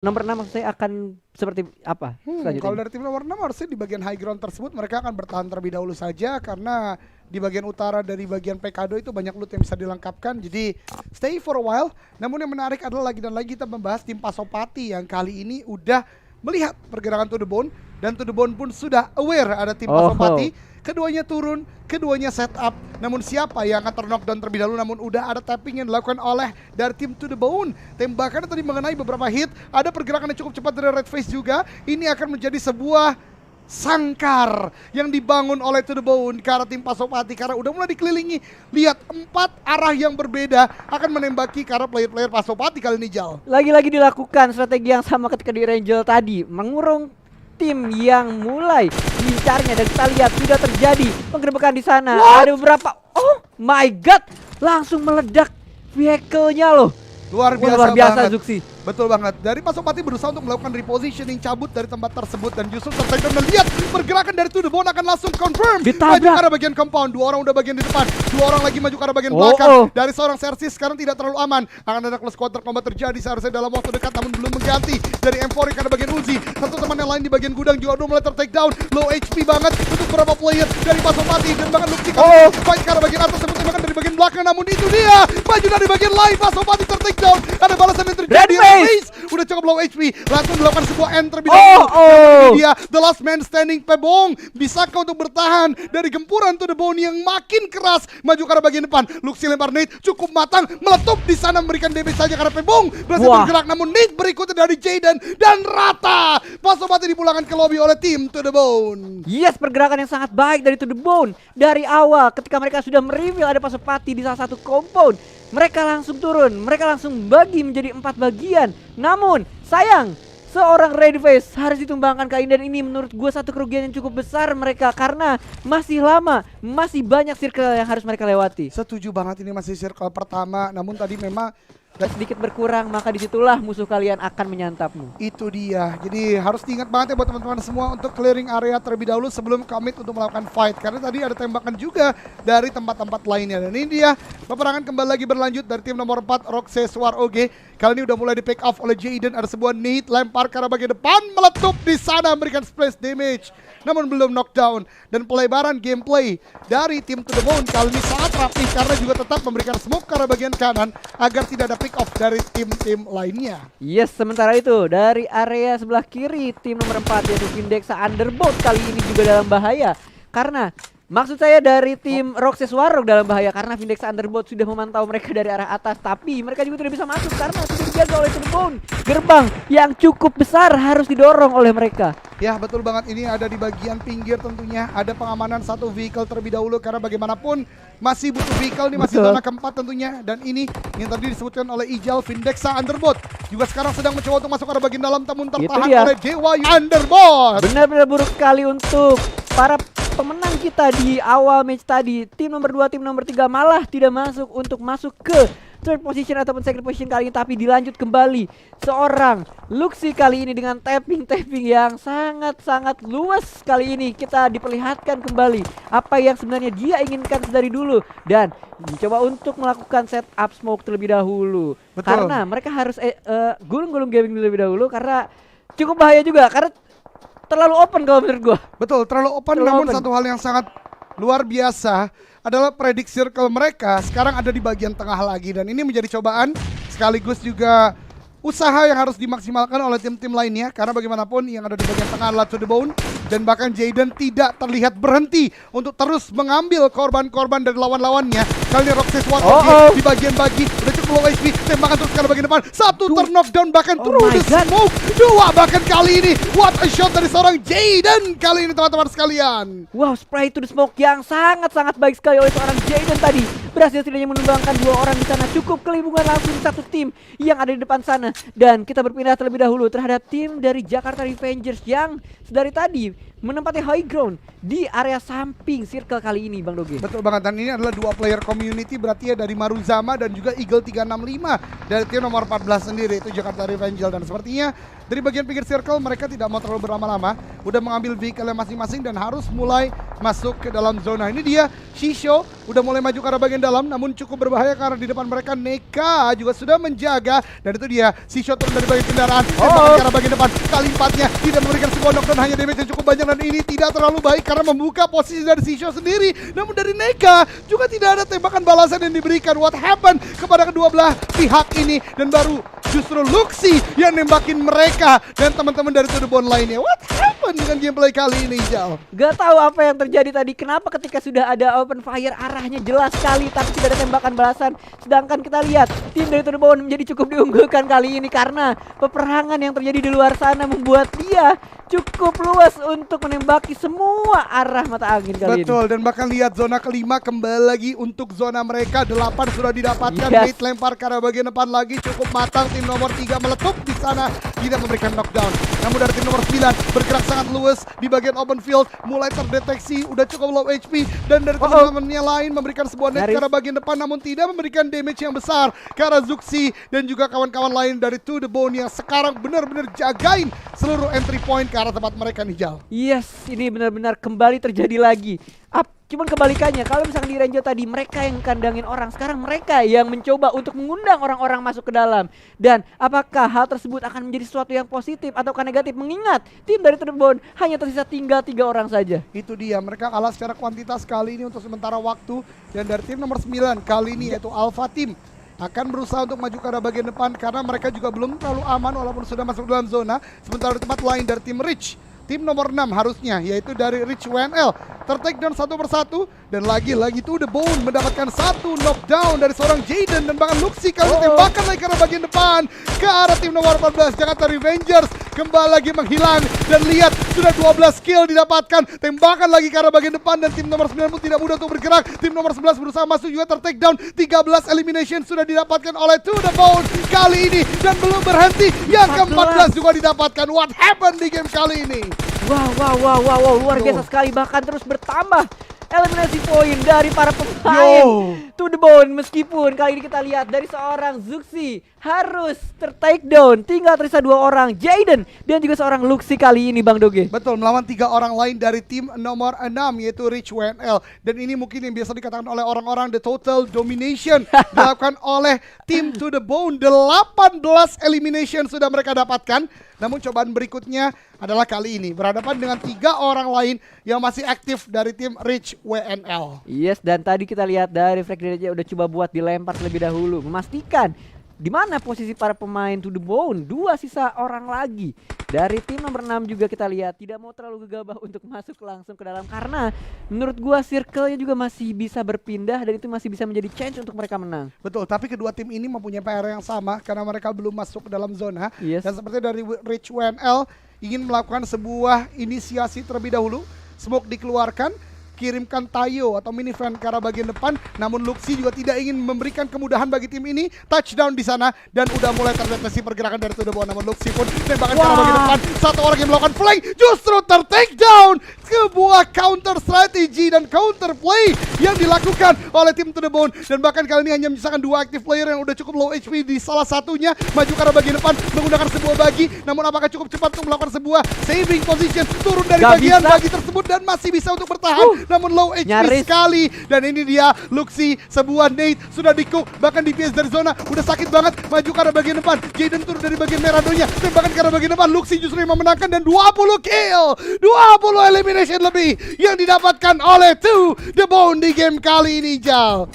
Nomor 6 maksud saya akan seperti apa selanjutnya? Kalau dari tim nomor 6 harusnya di bagian high ground tersebut mereka akan bertahan terlebih dahulu saja karena di bagian utara dari bagian Pekado itu banyak loot yang bisa dilengkapkan. Jadi stay for a while. Namun yang menarik adalah lagi dan lagi kita membahas tim Pasopati yang kali ini udah melihat pergerakan To The Bone dan To The Bone pun sudah aware ada tim Pasopati. Keduanya turun, keduanya set up. Namun siapa yang akan terknockdown terlebih dahulu? Namun udah ada tapping yang dilakukan oleh dari tim To The Bone. Tembakan tadi mengenai beberapa hit. Ada pergerakan yang cukup cepat dari Red Face juga. Ini akan menjadi sebuah sangkar yang dibangun oleh To The Bone ke arah tim Pasopati. Karena udah mulai dikelilingi. Lihat 4 arah yang berbeda akan menembaki ke arah player-player Pasopati kali ini, Jal. Lagi-lagi dilakukan strategi yang sama ketika di Rangel tadi, mengurung tim yang mulai mengincarnya, dan kita lihat sudah terjadi penggerbekan di sana. Ada beberapa, oh my god, langsung meledak vehicle-nya loh. Luar biasa banget. Zuxi. Betul banget. Dari Pasopati berusaha untuk melakukan repositioning, cabut dari tempat tersebut dan justru tertarik dan lihat pergerakan dari To The Bone akan langsung confirm. Ditabrak. Maju ke arah bagian compound. 2 orang udah bagian di depan. 2 orang lagi maju ke arah bagian belakang. Dari seorang Sersis sekarang tidak terlalu aman. Akan ada close quarter combat terjadi seharusnya dalam waktu dekat namun belum mengganti. Dari M4 ke arah bagian Uzi. Satu teman yang lain di bagian gudang juga udah mulai ter-take down. Low HP banget untuk beberapa player dari Pasopati dan bahkan Luxi fight ke arah bagian atas sebut tembakan dari bagian belakang namun itu dia maju dari bagian lain. Pasopati ter-take down. Ada balasan yang terjadi. Udah cukup low HP, langsung melakukan sebuah end terlebih dahulu. Dia the last man standing, Pebong. Bisakah untuk bertahan dari gempuran To The Bone yang makin keras? Maju ke arah bagian depan. Luxi lempar nade cukup matang, meletup di sana memberikan damage saja karena Pebong berhasil bergerak. Namun nade berikutnya dari Jaden dan rata. Pasopati dipulangkan ke lobby oleh tim To The Bone. Yes, pergerakan yang sangat baik dari To The Bone dari awal ketika mereka sudah mereveal ada Pasopati di salah satu compound. Mereka langsung turun, mereka langsung bagi menjadi 4 bagian. Namun, sayang, seorang Red Face harus ditumbangkan kali ini. Dan ini menurut gue satu kerugian yang cukup besar mereka. Karena masih lama, masih banyak circle yang harus mereka lewati. Setuju banget, ini masih circle pertama. Namun tadi memang sedikit berkurang, maka disitulah musuh kalian akan menyantapmu. Itu dia. Jadi harus diingat banget ya buat teman-teman semua untuk clearing area terlebih dahulu sebelum commit untuk melakukan fight. Karena tadi ada tembakan juga dari tempat-tempat lainnya. Dan ini dia, peperangan kembali lagi berlanjut dari tim nomor 4, Roxe Swar OG. Kali ini udah mulai di pick off oleh Jaden. Ada sebuah nade lempar ke arah bagian depan, meletup di sana memberikan splash damage. Namun belum knockdown. Dan pelebaran gameplay dari tim To The Bone kali ini sangat rapi karena juga tetap memberikan smoke ke arah bagian kanan agar tidak ada pick off dari tim-tim lainnya. Yes, sementara itu dari area sebelah kiri tim nomor 4 yaitu Vindexa Underbolt kali ini juga dalam bahaya. Karena maksud saya dari tim Roxas Warrock dalam bahaya karena Vindexa Underbolt sudah memantau mereka dari arah atas. Tapi mereka juga tidak bisa masuk karena sudah dijaga oleh To The Bone. Gerbang yang cukup besar harus didorong oleh mereka. Ya betul banget, ini ada di bagian pinggir tentunya. Ada pengamanan satu vehicle terlebih dahulu karena bagaimanapun masih butuh vehicle, ini masih zona keempat tentunya. Dan ini yang tadi disebutkan oleh Ijal, Vindexa Underbolt juga sekarang sedang mencoba untuk masuk ke bagian dalam, namun tertahan oleh Dewa Underbolt. Benar-benar buruk sekali untuk para pemenang kita di awal match tadi. Tim nomor 2, tim nomor 3 malah tidak masuk untuk masuk ke third position ataupun second position kali ini, tapi dilanjut kembali seorang Luxi kali ini dengan tapping yang sangat-sangat luas. Kali ini kita diperlihatkan kembali apa yang sebenarnya dia inginkan dari dulu dan mencoba untuk melakukan setup smoke terlebih dahulu. Karena mereka harus gulung-gulung gaming terlebih dahulu karena cukup bahaya juga karena terlalu open kalau menurut gua. Betul, terlalu open. Namun satu hal yang sangat luar biasa adalah prediksi circle mereka sekarang ada di bagian tengah lagi. Dan ini menjadi cobaan sekaligus juga usaha yang harus dimaksimalkan oleh tim-tim lainnya. Karena bagaimanapun yang ada di bagian tengah adalah To The Bone. Dan bahkan Jaden tidak terlihat berhenti untuk terus mengambil korban-korban dari lawan-lawannya. Kali ini Roxas Swar di bagian bagi udah cukup low HP, tembakan terus ke bagian depan. Satu terknockdown bahkan through the smoke. 2 bahkan kali ini. What a shot dari seorang Jaden kali ini teman-teman sekalian. Wow, spray to the smoke yang sangat-sangat baik sekali oleh seorang Jaden tadi. Berhasil setidaknya menumbangkan 2 orang di sana. Cukup kelibungan langsung satu tim yang ada di depan sana. Dan kita berpindah terlebih dahulu terhadap tim dari Jakarta Revengers yang dari tadi menempati high ground di area samping circle kali ini, Bang Doge. Betul banget, dan ini adalah 2 player community, berarti ya dari Maruzama dan juga Eagle 365 dari tim nomor 14 sendiri, itu Jakarta Revengers. Dan sepertinya dari bagian pinggir circle mereka tidak mau terlalu berlama-lama, udah mengambil vehicle masing-masing dan harus mulai masuk ke dalam zona. Ini dia Shisho udah mulai maju ke arah bagian dalam, namun cukup berbahaya karena di depan mereka Neka juga sudah menjaga. Dan itu dia Shisho turun dari bagian kendaraan, tembakan ke arah bagian depan. Kali 4-nya tidak memberikan sebuah knockdown, hanya damage yang cukup banyak, dan ini tidak terlalu baik karena membuka posisi dari Shisho sendiri. Namun dari Neka juga tidak ada tembakan balasan yang diberikan. What happened kepada kedua belah pihak ini, dan baru justru Luxi yang nembakin mereka dan teman-teman dari To The Bone lainnya. What happened dengan gameplay kali ini, Jal? Gak tahu apa yang terjadi tadi. Kenapa ketika sudah ada open fire arahnya jelas sekali tapi tidak ada tembakan balasan. Sedangkan kita lihat tim dari To The Bone menjadi cukup diunggulkan kali ini karena peperangan yang terjadi di luar sana membuat dia cukup luas untuk menembaki semua arah mata angin kali ini. Betul, dan bahkan lihat zona kelima kembali lagi untuk zona mereka. 8 sudah didapatkan. Yes. Mid lempar ke arah bagian depan lagi cukup matang. Tim nomor 3 meletup di sana, tidak memberikan knockdown. Namun dari tim nomor 9 bergerak sangat luas di bagian open field, mulai terdeteksi udah cukup low HP, dan dari teman-temannya lain memberikan sebuah net ke arah bagian depan, namun tidak memberikan damage yang besar ke arah Zuxi dan juga kawan-kawan lain dari To The Bone yang sekarang benar-benar jagain seluruh entry point ke arah tempat mereka nih, Jal. Yes, ini benar-benar kembali terjadi lagi. Cuman kebalikannya, kalau misalnya di Ranger tadi mereka yang kandangin orang, sekarang mereka yang mencoba untuk mengundang orang-orang masuk ke dalam. Dan apakah hal tersebut akan menjadi sesuatu yang positif ataukah negatif? Mengingat tim dari To The Bone hanya tersisa tinggal 3 orang saja. Itu dia, mereka kalah secara kuantitas kali ini untuk sementara waktu. Dan dari tim nomor 9 kali ini yaitu Alpha Team akan berusaha untuk maju ke arah bagian depan karena mereka juga belum terlalu aman walaupun sudah masuk dalam zona. Sementara di tempat lain dari tim Rich, tim nomor 6 harusnya yaitu dari Rich WNL tertake down satu persatu, dan lagi-lagi To The Bone mendapatkan satu knockdown dari seorang Jaden, dan bahkan Luxi kali tembakan lagi ke arah bagian depan ke arah tim nomor 14 Jakarta Revengers kembali lagi menghilang, dan lihat sudah 12 kill didapatkan, tembakan lagi ke arah bagian depan, dan tim nomor 9 pun tidak mudah untuk bergerak. Tim nomor 11 berusaha masuk juga tertake down, 13 elimination sudah didapatkan oleh To The Bone kali ini, dan belum berhenti, yang ke-14 juga didapatkan. What happened di game kali ini? Wow, luar biasa sekali, bahkan terus bertambah eliminasi poin dari para pemain To The Bone. Meskipun kali ini kita lihat dari seorang Zuxi harus tertake down, tinggal tersisa 2 orang, Jaden dan juga seorang Luxi kali ini, Bang Doge. Betul, melawan 3 orang lain dari tim nomor 6 yaitu Rich WNL, dan ini mungkin yang biasa dikatakan oleh orang-orang the total domination dilakukan oleh tim To The Bone. 18 elimination sudah mereka dapatkan. Namun cobaan berikutnya adalah kali ini berhadapan dengan 3 orang lain yang masih aktif dari tim Rich WNL. Yes, dan tadi kita lihat dari Frag Dredge udah coba buat dilempar terlebih dahulu, memastikan di mana posisi para pemain To The Bone. 2 sisa orang lagi. Dari tim nomor 6 juga kita lihat tidak mau terlalu gegabah untuk masuk langsung ke dalam karena menurut gua circle-nya juga masih bisa berpindah dan itu masih bisa menjadi chance untuk mereka menang. Betul, tapi kedua tim ini mempunyai PR yang sama karena mereka belum masuk ke dalam zona. Yes. Dan seperti dari Rich WNL ingin melakukan sebuah inisiasi terlebih dahulu. Smoke dikeluarkan, kirimkan Tayo atau minivan ke arah bagian depan, namun Luxi juga tidak ingin memberikan kemudahan bagi tim ini. Touchdown di sana dan udah mulai terdeteksi pergerakan dari To The Bone, namun Luxi pun tembakan ke arah bagian depan. Satu orang yang melakukan flank justru ter-take down. Sebuah counter strategy dan counter play yang dilakukan oleh tim To The Bone, dan bahkan kali ini hanya menyisakan 2 active player yang udah cukup low HP. Di salah satunya maju ke arah bagian depan menggunakan sebuah bagi, namun apakah cukup cepat untuk melakukan sebuah saving position, turun dari bagian bagi tersebut dan masih bisa untuk bertahan, namun low HP sekali. Dan ini dia Luxi, sebuah nade sudah di-cook, bahkan DPS dari zona udah sakit banget, maju ke arah bagian depan. Jaden turun dari bagian meradonya, tembakan ke arah bagian depan. Luxi justru yang memenangkan dan 20 kill, 20 elimination lebih yang didapatkan oleh To The Bone di game kali ini, Jal.